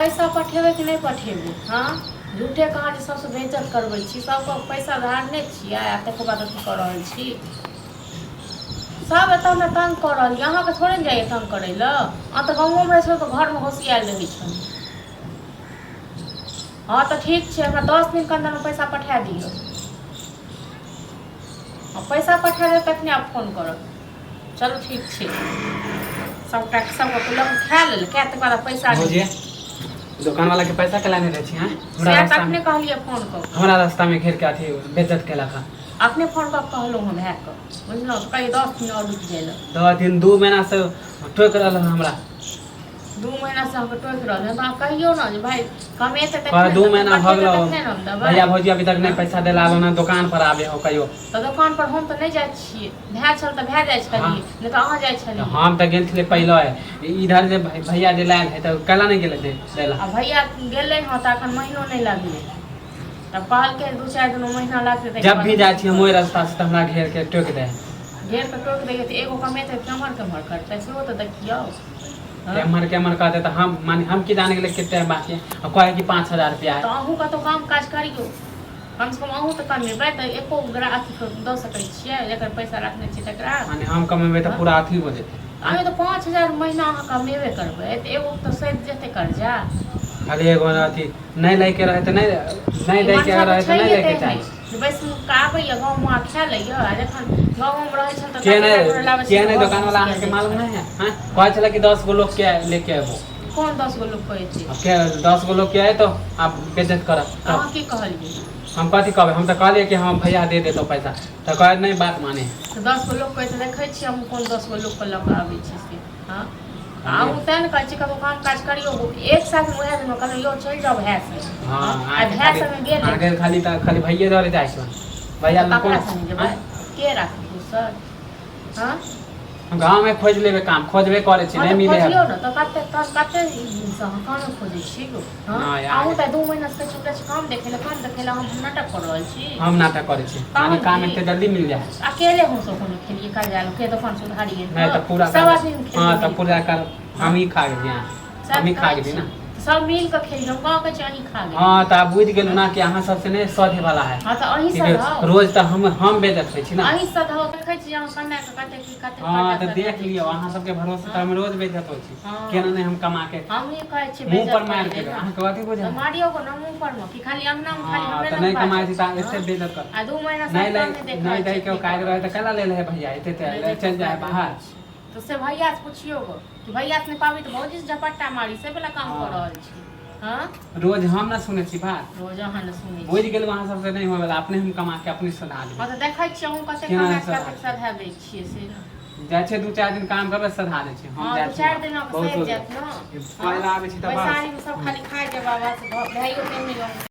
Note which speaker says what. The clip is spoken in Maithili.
Speaker 1: पैसा पठेबे कि नहीं पठेबे? हाँ, झूठे कहाँ जे सबसे बेइज्जत करबै छी, सबको पैसा धारने छियै आ तकर बाद अथी कऽ रहल छी। सब एतऽ हमरा तंग कऽ रहल यऽ, अहाँके थोड़े ने जाइए तंग करै लए। अहाँ तऽ गाँवोमे रहै छौ तऽ घरमे घोसियाएल रहै छौ। हाँ तो ठीक है, हमरा 10 दिन के अंदर में पैसा पठा दियो। पैसा पठा दे तखने आप फोन करब। चलो ठीक है, सबटा सबके लग खा लेल, क्या तक बाद पैसा
Speaker 2: भौजी दुकान वाला के पैसा केला नहीं रहती हैं?
Speaker 1: हमरा रास्ता में कहलिए फोन कर,
Speaker 2: हमरा रास्ता में घेर के अथी बेइज्जत केला का
Speaker 1: अपने फोन कर कहलो हम है कर बुझलो तो कहीं 10 दिन और रुक जाइल।
Speaker 2: 10 दिन 2 महीना से ठोक रहल हमरा।
Speaker 1: 2 महीना से हमके टोक रहल है, तो कहियो ना जे भाई कमेते तक
Speaker 2: 2 महीना भ गेलो भैया भौजी अभी तक नहीं पैसा देला आलो ना, दुकान पर आबे हो कहियो।
Speaker 1: तो दुकान पर हम तो नहीं जाय छिए, भै छल त भै जाय छलिए, नहीं तो अहाँ जाय छलिए।
Speaker 2: हम त गेल छले पहले इधर जे भैया जे लायल है त कला नहीं गेले देला।
Speaker 1: आ भैया गेले ह त अखन महीनो नहीं लागले, तब कहल के 2-4 दिन महीना लागते।
Speaker 2: जब भी जाय छी हम ओइ रास्ता से हमरा घेर के टोक दे,
Speaker 1: घेर के टोक दे त एगो कमेते कमर करते सेहो त देखियो।
Speaker 2: केमर कहते तो हम माने हम की जाने के लिए कितने बाकी है, और कहे कि 5000 रुपया है।
Speaker 1: तो अहूँ का तो काम काज करियो, कम से कम अहूँ तो कमेबै त एको ग्रा अथी द सकै छियै, जेकर पैसा रखने छी तकरा।
Speaker 2: माने हम कमेबै त पूरा अथी हो जेतै।
Speaker 1: अभी तो 5000 महीना अहाँ कमेबे करबै त एगो तो सैध जेतै कर्जा।
Speaker 2: खाली एगो अथी नहीं लेके रहे तो नहीं लेके रहे तो नहीं लेके चाहिए।
Speaker 1: बस आबै या गाँव में खा लैया, आ जखन गाँव में रहै छल त
Speaker 2: के नहीं दुकान वाला के मालूम नहीं है? हां कहै छले कि 10 गो लोग के लेके आबो।
Speaker 1: कौन 10 गो लोग कहै छै?
Speaker 2: के 10 गो लोग के आए तो आप बेइज्जत करब।
Speaker 1: अहाँ की कहलिए?
Speaker 2: हम कथी कहबै, हम त कहलिए कि हम भैया दे देतो पैसा, त कहे नहीं बात माने।
Speaker 1: तो 10 गो लोग कहै त देखै छी हम कोन 10 गो लोग के लक आबै छी से। हां आउ तन कहै छी कब काम काज करियो, एक साथ में ओहे दिन कहलियो यो चल जाओ भैया से।
Speaker 2: हां
Speaker 1: आ भैया से में गेल
Speaker 2: आगे खाली भैया दरे जाय छै, भैया न कोन
Speaker 1: के राखी सर। हां
Speaker 2: गांव में खोज लेबे, काम खोजबे करे छी, नहीं मिले
Speaker 1: खोजियो न त कते से हम काम खोजै छी गो। हां आउ त 2 महीना से छोटा से काम देखेला हम नाटक कर रहल छी।
Speaker 2: हम नाटक करे छी, माने काम एते जल्दी मिल जाए।
Speaker 1: अकेले हम सब कोनो खेलिए कर जालो के दुकान सुधारिए
Speaker 2: नहीं तो पूरा
Speaker 1: सब आदमी।
Speaker 2: हां त पूरा कर हम ही खा गेली, हम ही खा गेली ना,
Speaker 1: सब मिल के खेली, हम गांव के चाही खा गेली।
Speaker 2: हां त बुझ गेलु ना कि अहाँ सबसे नहीं सधे वाला है।
Speaker 1: हां त अही सधाओ
Speaker 2: रोज त हम बेइज्जत होई छी ना,
Speaker 1: अही सधाओ देखै छी अहाँ कन्या के कते की कते।
Speaker 2: हां त देख लियो अहाँ सबके भरोसे त हम रोज बेइज्जत होई छी, केना नहीं हम कमा के
Speaker 1: हम ही कहै छी
Speaker 2: मुंह पर मार के अहाँ के कथि बुझै
Speaker 1: मारियो को ना मुंह पर में कि खाली अंगना में खाली हमरे
Speaker 2: त नहीं कमाई छी त ऐसे बेइज्जत कर।
Speaker 1: आ 2 महीना से
Speaker 2: नहीं दे के काज रहे त कला ले ले भैया एते चल जाए बाहर।
Speaker 1: तो से भैया से पूछियो गो कि भैया से नहीं पाबी तो भौजी से झपट्टा मारी से वाला काम कर रहल छी। हां
Speaker 2: रोज हम ना सुने छी बात,
Speaker 1: रोज अहाँ न सुनै छी।
Speaker 2: बुझ गेल वहां सबसे नहीं होवेला, अपने हम कमा के अपने सधा ली।
Speaker 1: हां त देखै छी अहूँ कते कमा के कते सधा दै छियै से ना।
Speaker 2: जाय छै 2-4 दिन काम करबे सधा दे छै। हम जाय
Speaker 1: 4 दिन में सध जात ना,
Speaker 2: पहला आबे छी त
Speaker 1: पैसा सब खाली खाइ के बाबा से भाइयो नहीं मिलो।